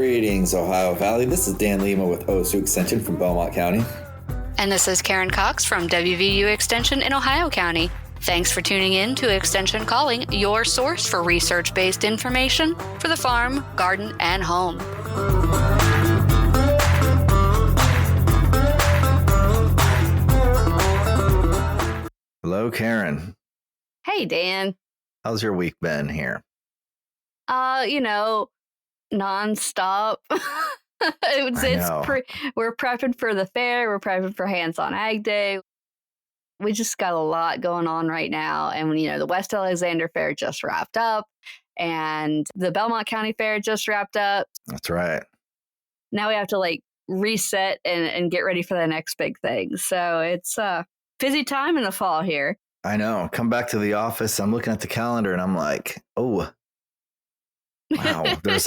Greetings, Ohio Valley. This is Dan Lima with OSU Extension from Belmont County. And this is Karen Cox from WVU Extension in Ohio County. Thanks for tuning in to Extension Calling, your source for research-based information for the farm, garden, and home. Hello, Karen. Hey, Dan. How's your week been here? Nonstop. We're prepping for the fair. We're prepping for Hands-on Ag Day. We just got a lot going on right now. And, the West Alexander Fair just wrapped up and the Belmont County Fair just wrapped up. That's right. Now we have to reset and get ready for the next big thing. So it's a busy time in the fall here. I know. Come back to the office. I'm looking at the calendar and I'm like, oh, wow. There's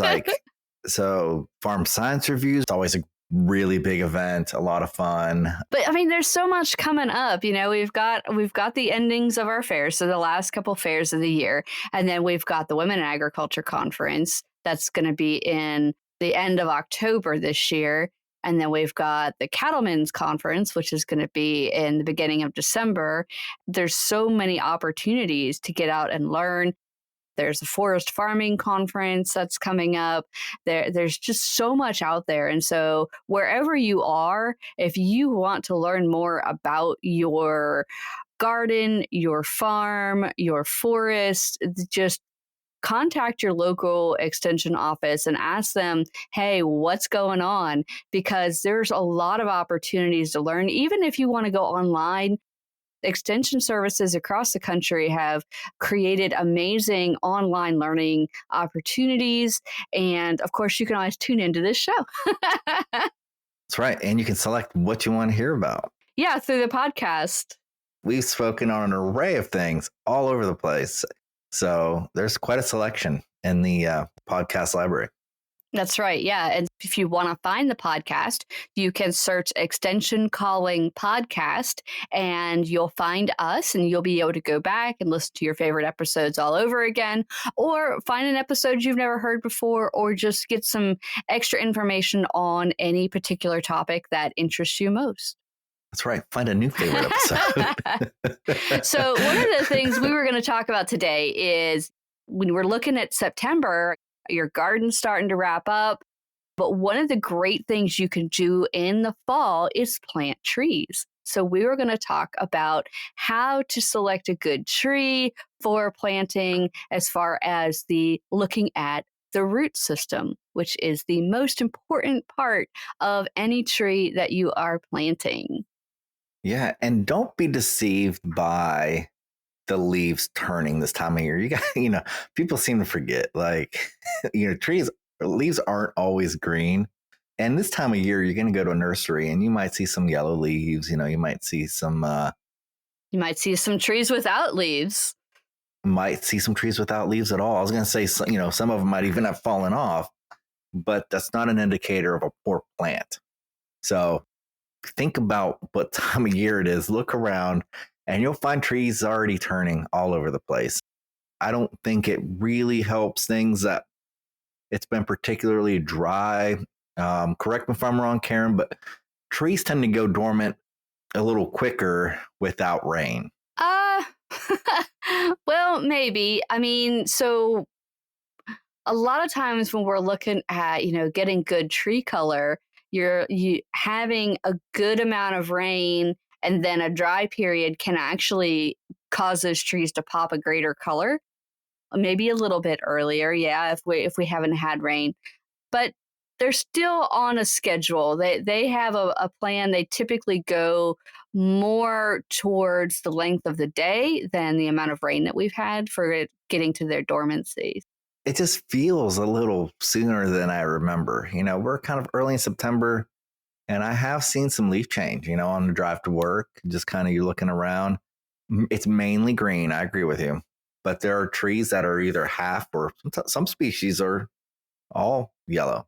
so farm science reviews. It's always a really big event, a lot of fun. But there's so much coming up. We've got the endings of our fairs, so the last couple fairs of the year, and then we've got the Women in Agriculture Conference that's going to be in the end of October this year, and then we've got the Cattlemen's Conference, which is going to be in the beginning of December. There's so many opportunities to get out and learn. There's a forest farming conference that's coming up. There's just so much out there. And so wherever you are, if you want to learn more about your garden, your farm, your forest, just contact your local extension office and ask them, hey, what's going on? Because there's a lot of opportunities to learn. Even if you want to go online, extension services across the country have created amazing online learning opportunities. And of course, you can always tune into this show. That's right. And you can select what you want to hear about. Yeah, through the podcast. We've spoken on an array of things all over the place. So there's quite a selection in the podcast library. That's right. Yeah. And if you want to find the podcast, you can search Extension Calling Podcast and you'll find us and you'll be able to go back and listen to your favorite episodes all over again, or find an episode you've never heard before, or just get some extra information on any particular topic that interests you most. That's right. Find a new favorite episode. So one of the things we were going to talk about today is when we're looking at September, your garden's starting to wrap up. But one of the great things you can do in the fall is plant trees. So we were going to talk about how to select a good tree for planting as far as looking at the root system, which is the most important part of any tree that you are planting. Yeah. And don't be deceived by the leaves turning this time of year. You got, people seem to forget, leaves aren't always green. And this time of year, you're going to go to a nursery and you might see some yellow leaves. You might see some. You might see some trees without leaves. Might see some trees without leaves at all. I was going to say, some of them might even have fallen off, but that's not an indicator of a poor plant. So think about what time of year it is. Look around. And you'll find trees already turning all over the place. I don't think it really helps things that it's been particularly dry. Correct me if I'm wrong, Karen, but trees tend to go dormant a little quicker without rain. Well, maybe. So a lot of times when we're looking at, getting good tree color, you having a good amount of rain and then a dry period can actually cause those trees to pop a greater color, maybe a little bit earlier. Yeah, if we haven't had rain, but they're still on a schedule. They have a plan. They typically go more towards the length of the day than the amount of rain that we've had for it getting to their dormancy. It just feels a little sooner than I remember. We're kind of early in September. And I have seen some leaf change, on the drive to work, just kind of you're looking around. It's mainly green. I agree with you. But there are trees that are either half or some species are all yellow.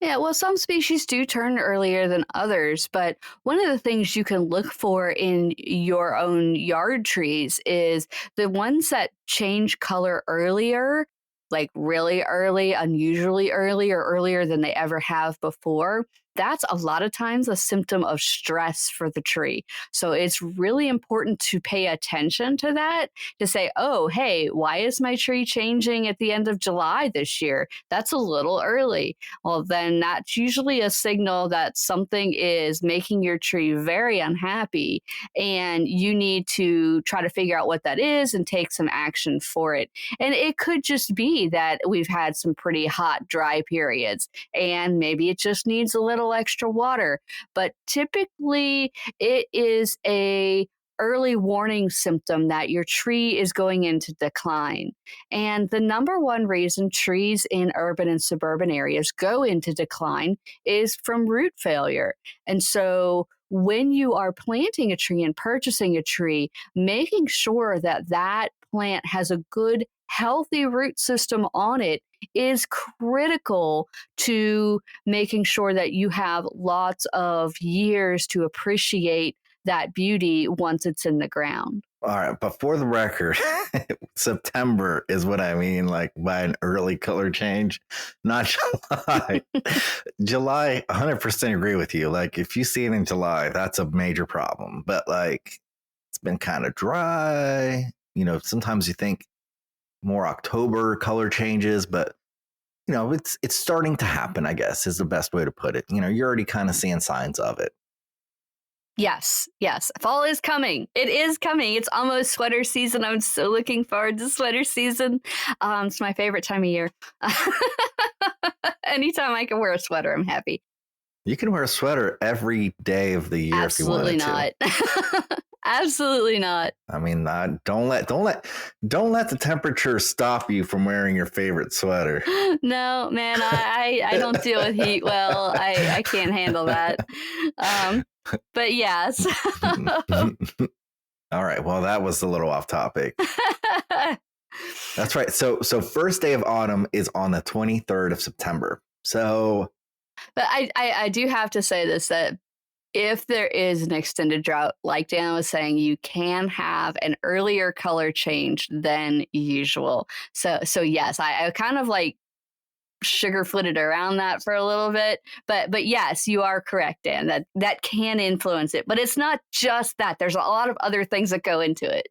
Yeah, well, some species do turn earlier than others, but one of the things you can look for in your own yard trees is the ones that change color earlier like really early, unusually early, or earlier than they ever have before, that's a lot of times a symptom of stress for the tree. So it's really important to pay attention to that, to say, oh, hey, why is my tree changing at the end of July this year? That's a little early. Well, then that's usually a signal that something is making your tree very unhappy, and you need to try to figure out what that is and take some action for it. And it could just be that we've had some pretty hot, dry periods, and maybe it just needs a little extra water. But typically, it is a early warning symptom that your tree is going into decline. And the number one reason trees in urban and suburban areas go into decline is from root failure. And so when you are planting a tree and purchasing a tree, making sure that that plant has a good, healthy root system on it is critical to making sure that you have lots of years to appreciate that beauty once it's in the ground. All right, but for the record, September is what I mean, like by an early color change, not July. July, 100% agree with you. Like if you see it in July, that's a major problem. But like it's been kind of dry. Sometimes you think more October color changes, but it's starting to happen, I guess, is the best way to put it. You're already kind of seeing signs of it. Yes, yes. Fall is coming. It is coming. It's almost sweater season. I'm so looking forward to sweater season. It's my favorite time of year. Anytime I can wear a sweater, I'm happy. You can wear a sweater every day of the year. Absolutely if you wanted not. Absolutely not. I mean, don't let the temperature stop you from wearing your favorite sweater. No, man, I don't deal with heat well. I can't handle that. But yes. All right. Well, that was a little off topic. That's right. So first day of autumn is on the 23rd of September. So, but I do have to say this, that if there is an extended drought, like Dan was saying, you can have an earlier color change than usual. So yes, I kind of like sugar-footed around that for a little bit, but yes, you are correct, Dan. That can influence it, but it's not just that. There's a lot of other things that go into it.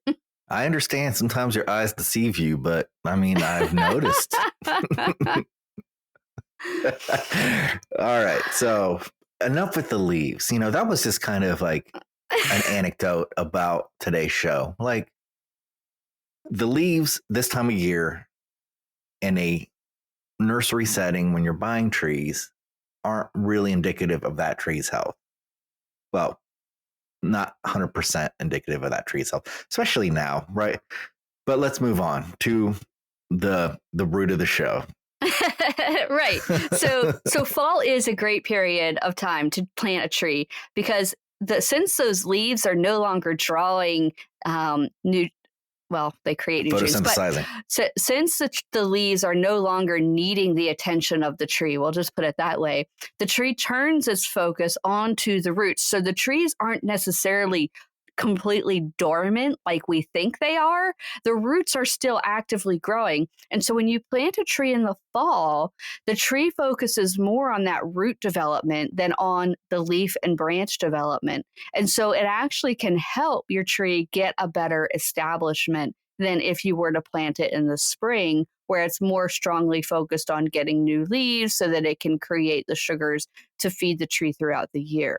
I understand sometimes your eyes deceive you, but I mean, I've noticed. All right, so enough with the leaves. That was just kind of like an anecdote about today's show. Like the leaves this time of year in a nursery setting when you're buying trees aren't really indicative of that tree's health. Well, not 100% indicative of that tree's health, especially now, right? But let's move on to the root of the show. Right. So fall is a great period of time to plant a tree, because since those leaves are no longer drawing they create nutrients. Photosynthesizing. But since the leaves are no longer needing the attention of the tree, we'll just put it that way, the tree turns its focus onto the roots. So the trees aren't necessarily completely dormant like we think they are. The roots are still actively growing. And so when you plant a tree in the fall, the tree focuses more on that root development than on the leaf and branch development. And so it actually can help your tree get a better establishment than if you were to plant it in the spring, where it's more strongly focused on getting new leaves so that it can create the sugars to feed the tree throughout the year.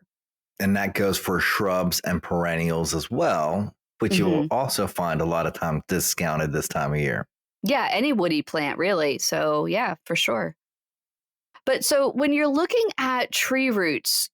And that goes for shrubs and perennials as well, which you will also find a lot of times discounted this time of year. Yeah, any woody plant, really. So yeah, for sure. But so when you're looking at tree roots,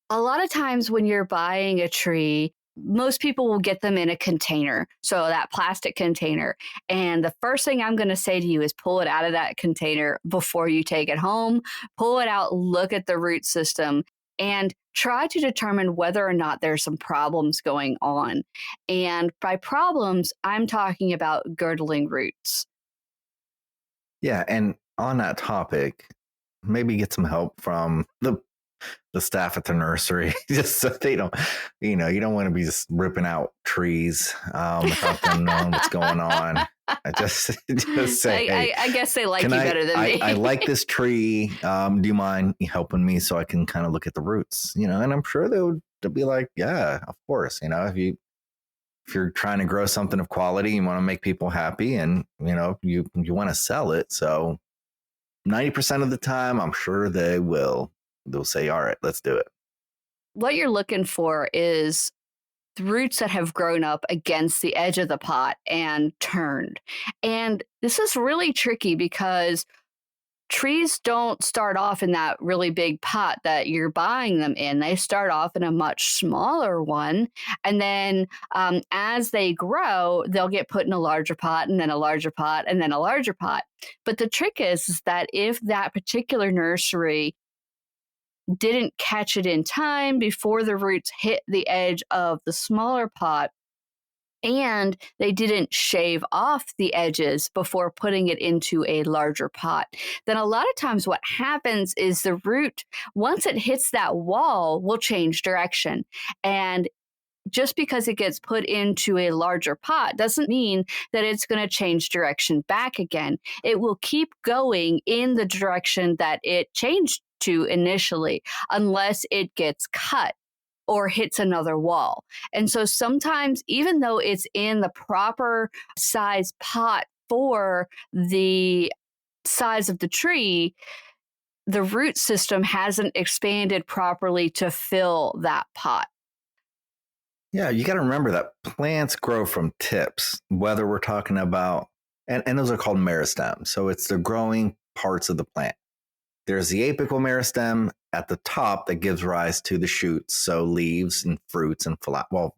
a lot of times when you're buying a tree, most people will get them in a container. So that plastic container. And the first thing I'm going to say to you is pull it out of that container before you take it home. Pull it out, look at the root system, and try to determine whether or not there's some problems going on. And by problems, I'm talking about girdling roots. Yeah, and on that topic, maybe get some help from the the staff at the nursery, just so they don't, you don't want to be just ripping out trees without them knowing what's going on. I just say, hey, I guess they like can you better than me. I like this tree. Do you mind helping me so I can kind of look at the roots? And I'm sure they'll be like, yeah, of course. If you're trying to grow something of quality, you want to make people happy, and you want to sell it. So 90% of the time, I'm sure they'll say, all right, let's do it. What you're looking for is the roots that have grown up against the edge of the pot and turned. And this is really tricky because trees don't start off in that really big pot that you're buying them in. They start off in a much smaller one. And then as they grow, they'll get put in a larger pot, and then a larger pot, and then a larger pot. But the trick is that if that particular nursery didn't catch it in time before the roots hit the edge of the smaller pot, and they didn't shave off the edges before putting it into a larger pot, then a lot of times what happens is the root, once it hits that wall, will change direction. And just because it gets put into a larger pot doesn't mean that it's going to change direction back again. It will keep going in the direction that it changed to initially, unless it gets cut or hits another wall. And so sometimes, even though it's in the proper size pot for the size of the tree, the root system hasn't expanded properly to fill that pot. Yeah, you got to remember that plants grow from tips, whether we're talking about, and those are called meristems. So it's the growing parts of the plant. There's the apical meristem at the top that gives rise to the shoots, so leaves and fruits and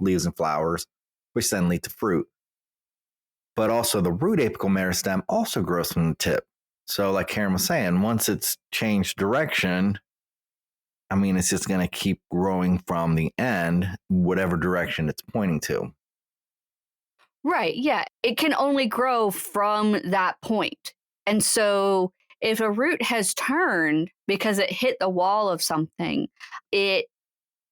leaves and flowers, which then lead to fruit. But also the root apical meristem also grows from the tip. So like Karen was saying, once it's changed direction, it's just going to keep growing from the end, whatever direction it's pointing to. Right, yeah. It can only grow from that point. And so if a root has turned because it hit the wall of something, it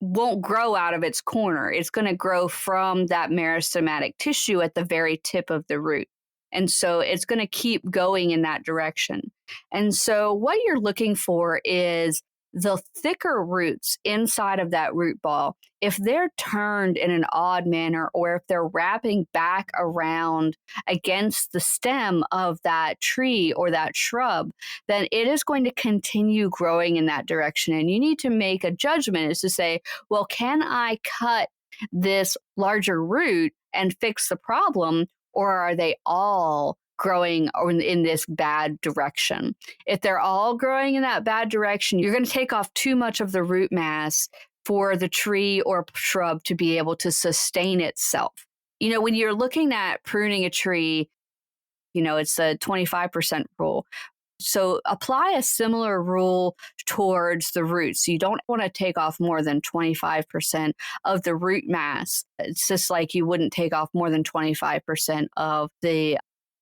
won't grow out of its corner. It's going to grow from that meristematic tissue at the very tip of the root. And so it's going to keep going in that direction. And so what you're looking for is the thicker roots inside of that root ball. If they're turned in an odd manner, or if they're wrapping back around against the stem of that tree or that shrub, then it is going to continue growing in that direction. And you need to make a judgment as to say, well, can I cut this larger root and fix the problem, or are they all growing in this bad direction? If they're all growing in that bad direction, you're going to take off too much of the root mass for the tree or shrub to be able to sustain itself. When you're looking at pruning a tree, it's the 25% rule. So apply a similar rule towards the roots. You don't want to take off more than 25% of the root mass. It's just like you wouldn't take off more than 25% of the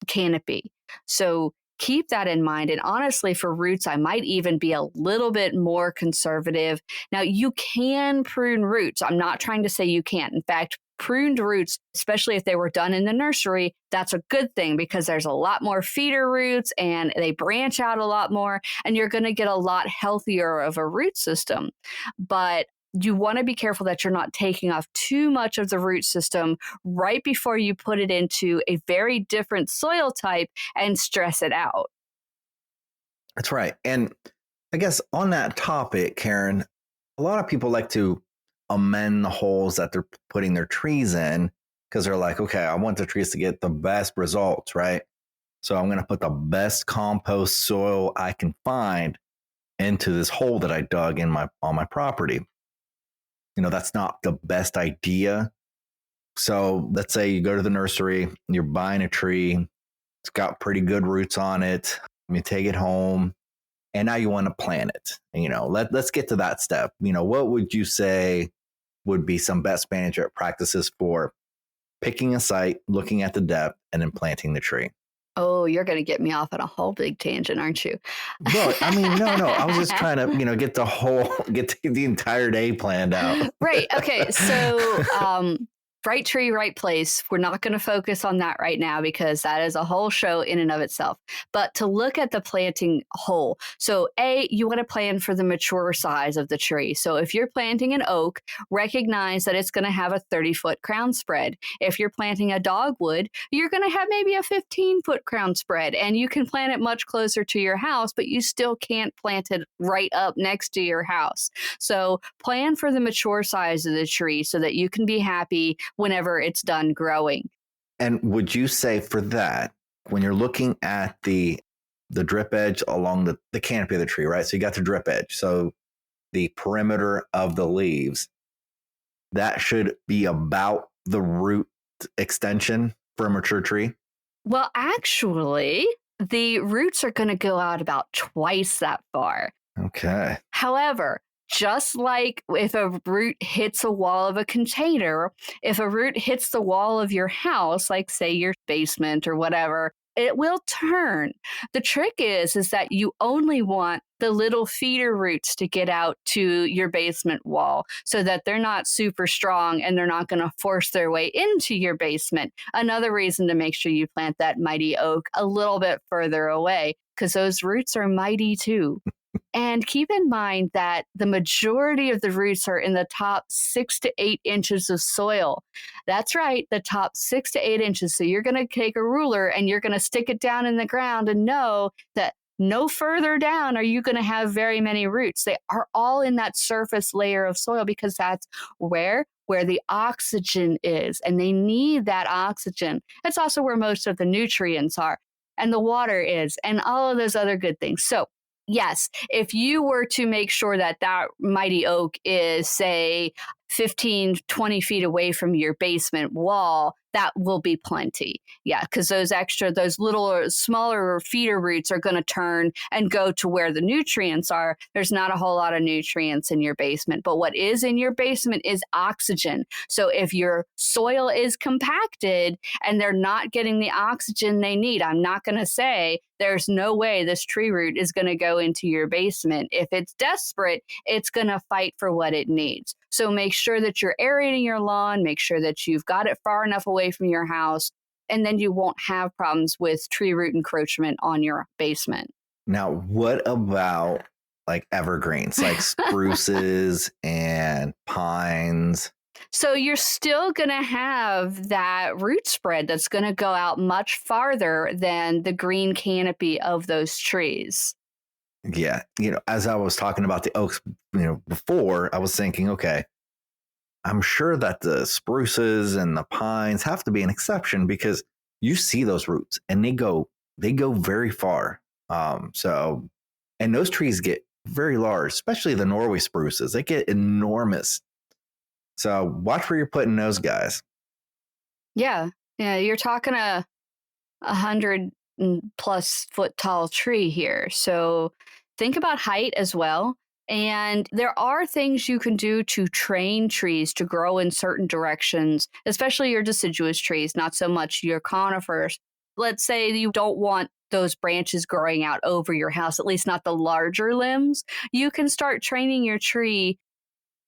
canopy. So keep that in mind. And honestly, for roots, I might even be a little bit more conservative. Now, you can prune roots. I'm not trying to say you can't. In fact, pruned roots, especially if they were done in the nursery, that's a good thing, because there's a lot more feeder roots and they branch out a lot more, and you're going to get a lot healthier of a root system. But you want to be careful that you're not taking off too much of the root system right before you put it into a very different soil type and stress it out. That's right. And I guess on that topic, Karen, a lot of people like to amend the holes that they're putting their trees in, because they're like, okay, I want the trees to get the best results, right? So I'm going to put the best compost soil I can find into this hole that I dug on my property. That's not the best idea. So let's say you go to the nursery, you're buying a tree, it's got pretty good roots on it. You take it home, and now you want to plant it. Let's get to that step. What would you say would be some best management practices for picking a site, looking at the depth, and then planting the tree? Oh, you're going to get me off on a whole big tangent, aren't you? Well, I mean, no. I was just trying to, get the entire day planned out. Right. Okay. So, right tree, right place. We're not going to focus on that right now because that is a whole show in and of itself. But to look at the planting whole. So, you want to plan for the mature size of the tree. So, if you're planting an oak, recognize that it's going to have a 30-foot crown spread. If you're planting a dogwood, you're going to have maybe a 15-foot crown spread. And you can plant it much closer to your house, but you still can't plant it right up next to your house. So, plan for the mature size of the tree so that you can be happy whenever it's done growing. And would you say for that, when you're looking at the drip edge along the canopy of the tree, right? So you got the drip edge. So the perimeter of the leaves, that should be about the root extension for a mature tree? Well, actually, the roots are going to go out about twice that far. Okay. However, just like if a root hits a wall of a container, if a root hits the wall of your house, like say your basement or whatever, it will turn. The trick is that you only want the little feeder roots to get out to your basement wall so that they're not super strong and they're not going to force their way into your basement. Another reason to make sure you plant that mighty oak a little bit further away because those roots are mighty too. And keep in mind that the majority of the roots are in the top 6 to 8 inches of soil. That's right, the top 6 to 8 inches. So you're going to take a ruler and you're going to stick it down in the ground and know that no further down are you going to have very many roots. They are all in that surface layer of soil because that's where the oxygen is, and they need that oxygen. That's also where most of the nutrients are, and the water is, and all of those other good things. So yes, if you were to make sure that mighty oak is, say, 15, 20 feet away from your basement wall, that will be plenty. Yeah, because those little smaller feeder roots are going to turn and go to where the nutrients are. There's not a whole lot of nutrients in your basement, but what is in your basement is oxygen. So if your soil is compacted and they're not getting the oxygen they need, I'm not going to say there's no way this tree root is going to go into your basement. If it's desperate, it's going to fight for what it needs. So make sure that you're aerating your lawn, make sure that you've got it far enough away from your house, and then you won't have problems with tree root encroachment on your basement. Now, what about like evergreens, like spruces and pines? So you're still going to have that root spread that's going to go out much farther than the green canopy of those trees. Yeah. As I was talking about the oaks, before, I was thinking, okay, I'm sure that the spruces and the pines have to be an exception because you see those roots and they go very far. And those trees get very large, especially the Norway spruces. They get enormous. So watch where you're putting those guys. Yeah. Yeah. You're talking a 100+ foot tall tree here. So think about height as well. And there are things you can do to train trees to grow in certain directions, especially your deciduous trees, not so much your conifers. Let's say you don't want those branches growing out over your house, at least not the larger limbs. You can start training your tree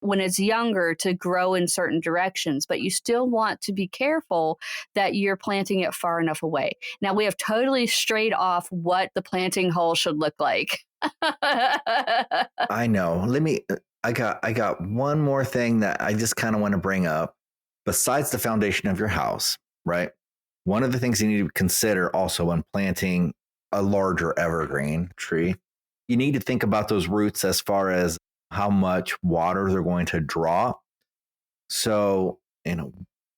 when it's younger to grow in certain directions, but you still want to be careful that you're planting it far enough away. Now, we have totally strayed off what the planting hole should look like. I know. I got one more thing that I just kind of want to bring up. Besides the foundation of your house, right? One of the things you need to consider also when planting a larger evergreen tree, you need to think about those roots as far as how much water they're going to draw. So,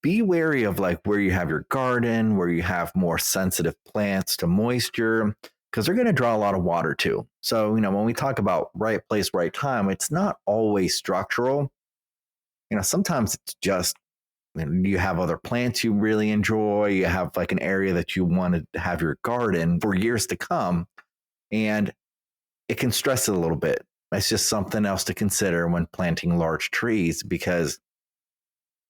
be wary of like where you have your garden, where you have more sensitive plants to moisture, because they're going to draw a lot of water too. So, when we talk about right place, right time, it's not always structural. Sometimes it's just, you have other plants you really enjoy. You have like an area that you want to have your garden for years to come. And it can stress it a little bit. It's just something else to consider when planting large trees, because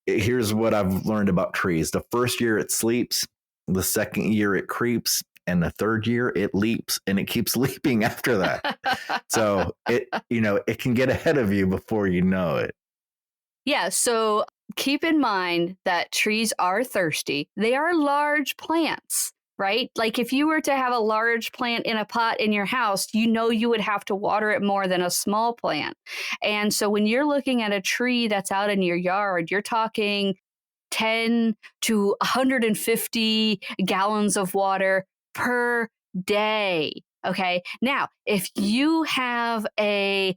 here's what I've learned about trees. The first year it sleeps, the second year it creeps, and the third year it leaps and it keeps leaping after that. So it can get ahead of you before you know it. Yeah, so keep in mind that trees are thirsty. They are large plants, right? Like if you were to have a large plant in a pot in your house, you would have to water it more than a small plant. And so when you're looking at a tree that's out in your yard, you're talking 10 to 150 gallons of water per day. Okay. Now, if you have a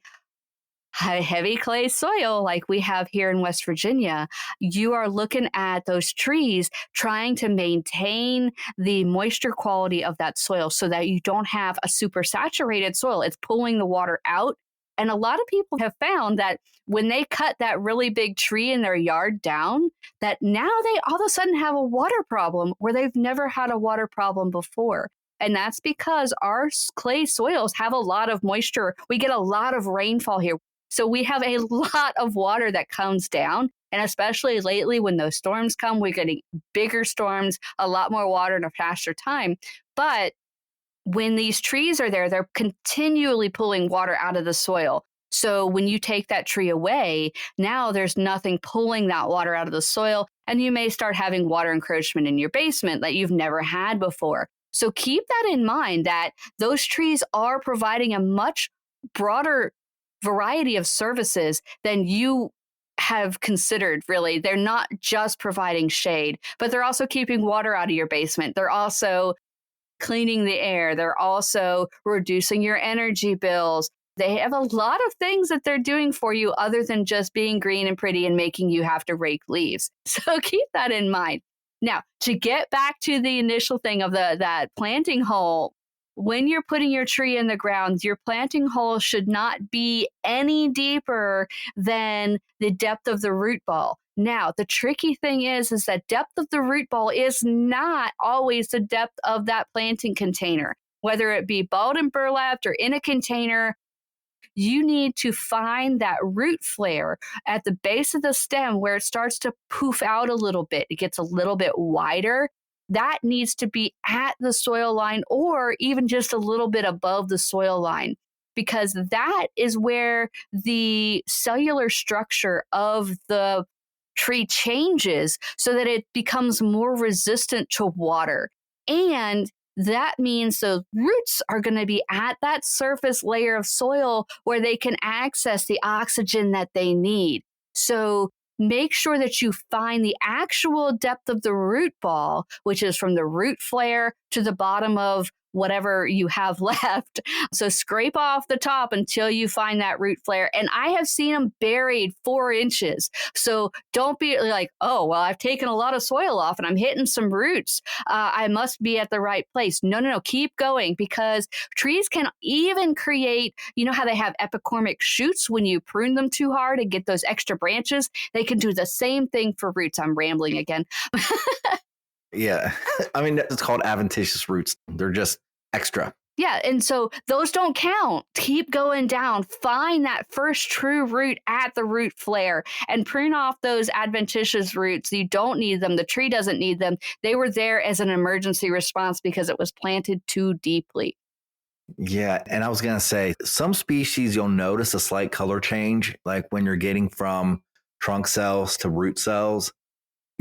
heavy clay soil like we have here in West Virginia, you are looking at those trees trying to maintain the moisture quality of that soil so that you don't have a super saturated soil. It's pulling the water out. And a lot of people have found that when they cut that really big tree in their yard down, that now they all of a sudden have a water problem where they've never had a water problem before. And that's because our clay soils have a lot of moisture. We get a lot of rainfall here. So we have a lot of water that comes down. And especially lately when those storms come, we're getting bigger storms, a lot more water in a faster time. But when these trees are there, they're continually pulling water out of the soil. So when you take that tree away, now there's nothing pulling that water out of the soil. And you may start having water encroachment in your basement that you've never had before. So keep that in mind that those trees are providing a much broader variety of services than you have considered, really. They're not just providing shade, but they're also keeping water out of your basement. They're also cleaning the air. They're also reducing your energy bills. They have a lot of things that they're doing for you other than just being green and pretty and making you have to rake leaves. So keep that in mind. Now, to get back to the initial thing of that planting hole, when you're putting your tree in the ground, your planting hole should not be any deeper than the depth of the root ball. Now, the tricky thing is that depth of the root ball is not always the depth of that planting container. Whether it be balled and burlapped or in a container, you need to find that root flare at the base of the stem where it starts to poof out a little bit. It gets a little bit wider. That needs to be at the soil line or even just a little bit above the soil line, because that is where the cellular structure of the tree changes so that it becomes more resistant to water. And that means the roots are going to be at that surface layer of soil where they can access the oxygen that they need. So make sure that you find the actual depth of the root ball, which is from the root flare to the bottom of whatever you have left. So scrape off the top until you find that root flare. And I have seen them buried 4 inches. So don't be like, oh, well, I've taken a lot of soil off and I'm hitting some roots. I must be at the right place. No. Keep going, because trees can even create, you know how they have epicormic shoots when you prune them too hard and get those extra branches? They can do the same thing for roots. I'm rambling again. Yeah. I mean, it's called adventitious roots. They're just extra. Yeah. And so those don't count. Keep going down. Find that first true root at the root flare and prune off those adventitious roots. You don't need them. The tree doesn't need them. They were there as an emergency response because it was planted too deeply. Yeah. And I was going to say, some species you'll notice a slight color change, like when you're getting from trunk cells to root cells.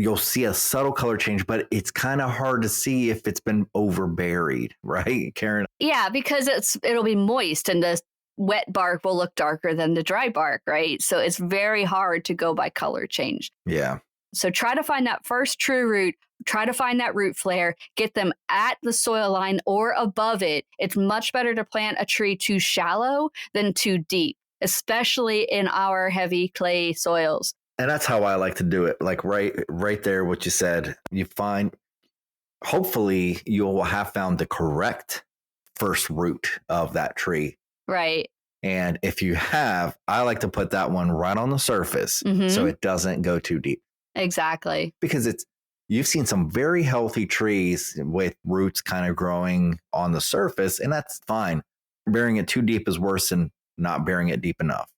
You'll see a subtle color change, but it's kind of hard to see if it's been overburied, right, Karen? Yeah, because it'll be moist and the wet bark will look darker than the dry bark, right? So it's very hard to go by color change. Yeah. So try to find that first true root, try to find that root flare, get them at the soil line or above it. It's much better to plant a tree too shallow than too deep, especially in our heavy clay soils. And that's how I like to do it. Like right there, what you said, you find, hopefully you'll have found the correct first root of that tree. Right. And if you have, I like to put that one right on the surface so it doesn't go too deep. Exactly. Because you've seen some very healthy trees with roots kind of growing on the surface, and that's fine. Burying it too deep is worse than not burying it deep enough.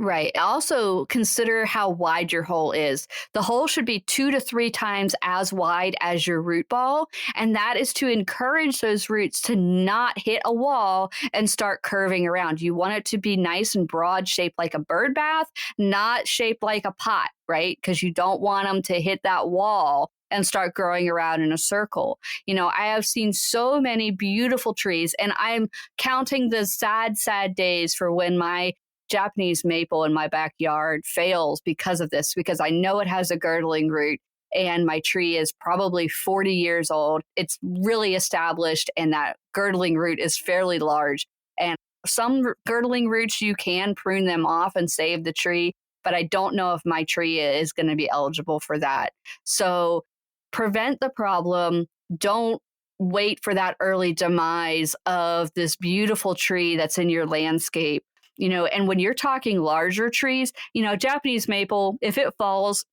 Right. Also consider how wide your hole is. The hole should be 2 to 3 times as wide as your root ball. And that is to encourage those roots to not hit a wall and start curving around. You want it to be nice and broad, shaped like a bird bath, not shaped like a pot, right? Because you don't want them to hit that wall and start growing around in a circle. I have seen so many beautiful trees, and I'm counting the sad, sad days for when my Japanese maple in my backyard fails because of this, because I know it has a girdling root and my tree is probably 40 years old. It's really established, and that girdling root is fairly large. And some girdling roots, you can prune them off and save the tree, but I don't know if my tree is going to be eligible for that. So prevent the problem. Don't wait for that early demise of this beautiful tree that's in your landscape. And when you're talking larger trees, Japanese maple, if it falls,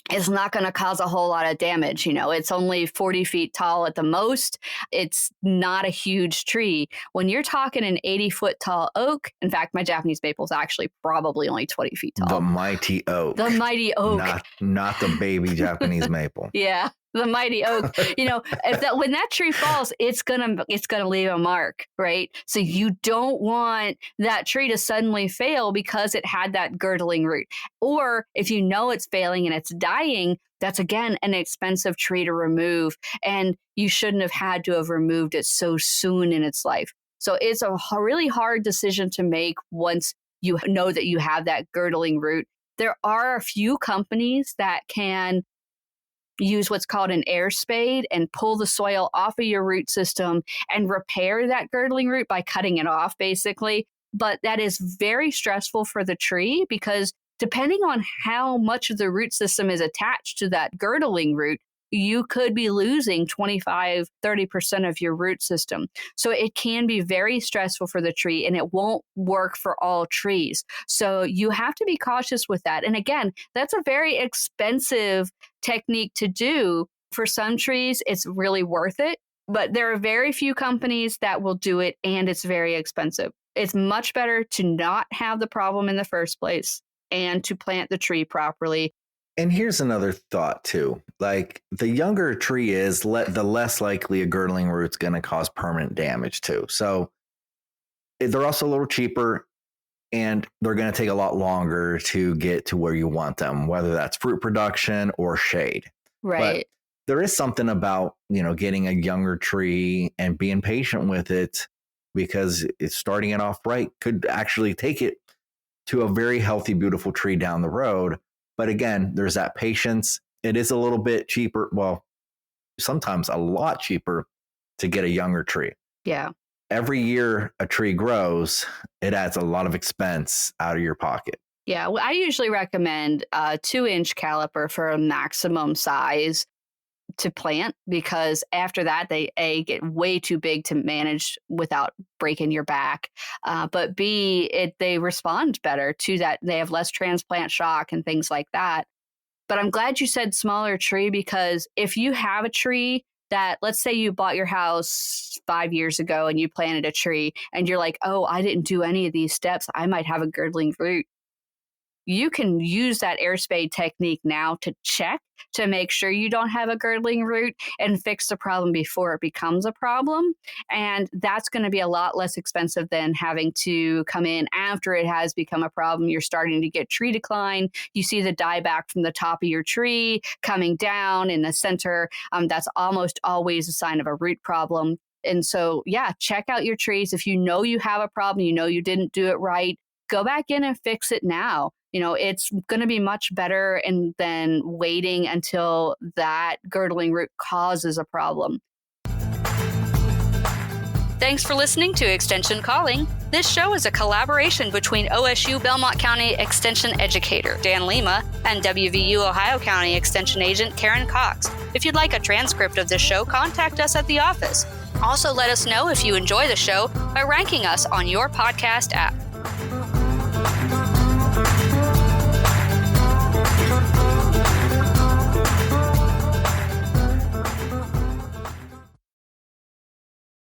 it's not going to cause a whole lot of damage. It's only 40 feet tall at the most. It's not a huge tree. When you're talking an 80-foot tall oak, in fact, my Japanese maple is actually probably only 20 feet tall. The mighty oak. The mighty oak. Not the baby Japanese maple. Yeah. The mighty oak. When that tree falls, it's gonna leave a mark, right? So you don't want that tree to suddenly fail because it had that girdling root. Or if you know it's failing and it's dying, that's again an expensive tree to remove, and you shouldn't have had to have removed it so soon in its life. So it's a really hard decision to make once you know that you have that girdling root. There are a few companies that can use what's called an air spade and pull the soil off of your root system and repair that girdling root by cutting it off, basically. But that is very stressful for the tree, because depending on how much of the root system is attached to that girdling root, you could be losing 25, 30% of your root system. So it can be very stressful for the tree, and it won't work for all trees. So you have to be cautious with that. And again, that's a very expensive technique to do. For some trees, it's really worth it, but there are very few companies that will do it, and it's very expensive. It's much better to not have the problem in the first place and to plant the tree properly. And here's another thought too. Like, the younger a tree is, the less likely a girdling root's going to cause permanent damage too. So they're also a little cheaper, and they're going to take a lot longer to get to where you want them, whether that's fruit production or shade. Right. But there is something about, getting a younger tree and being patient with it, because it's starting it off right could actually take it to a very healthy, beautiful tree down the road. But again, there's that patience. It is a little bit cheaper. Well, sometimes a lot cheaper to get a younger tree. Yeah. Every year a tree grows, it adds a lot of expense out of your pocket. Yeah. Well, I usually recommend a 2-inch caliper for a maximum size to plant, because after that, they get way too big to manage without breaking your back. But B, they respond better to that. They have less transplant shock and things like that. But I'm glad you said smaller tree, because if you have a tree that, let's say you bought your house 5 years ago and you planted a tree and you're like, oh, I didn't do any of these steps, I might have a girdling root. You can use that air spade technique now to check to make sure you don't have a girdling root and fix the problem before it becomes a problem. And that's going to be a lot less expensive than having to come in after it has become a problem. You're starting to get tree decline. You see the dieback from the top of your tree coming down in the center. That's almost always a sign of a root problem. And so, yeah, check out your trees. If you know you have a problem, you didn't do it right, go back in and fix it now. It's going to be much better than waiting until that girdling root causes a problem. Thanks for listening to Extension Calling. This show is a collaboration between OSU Belmont County Extension Educator Dan Lima and WVU Ohio County Extension Agent Karen Cox. If you'd like a transcript of this show, contact us at the office. Also, let us know if you enjoy the show by ranking us on your podcast app.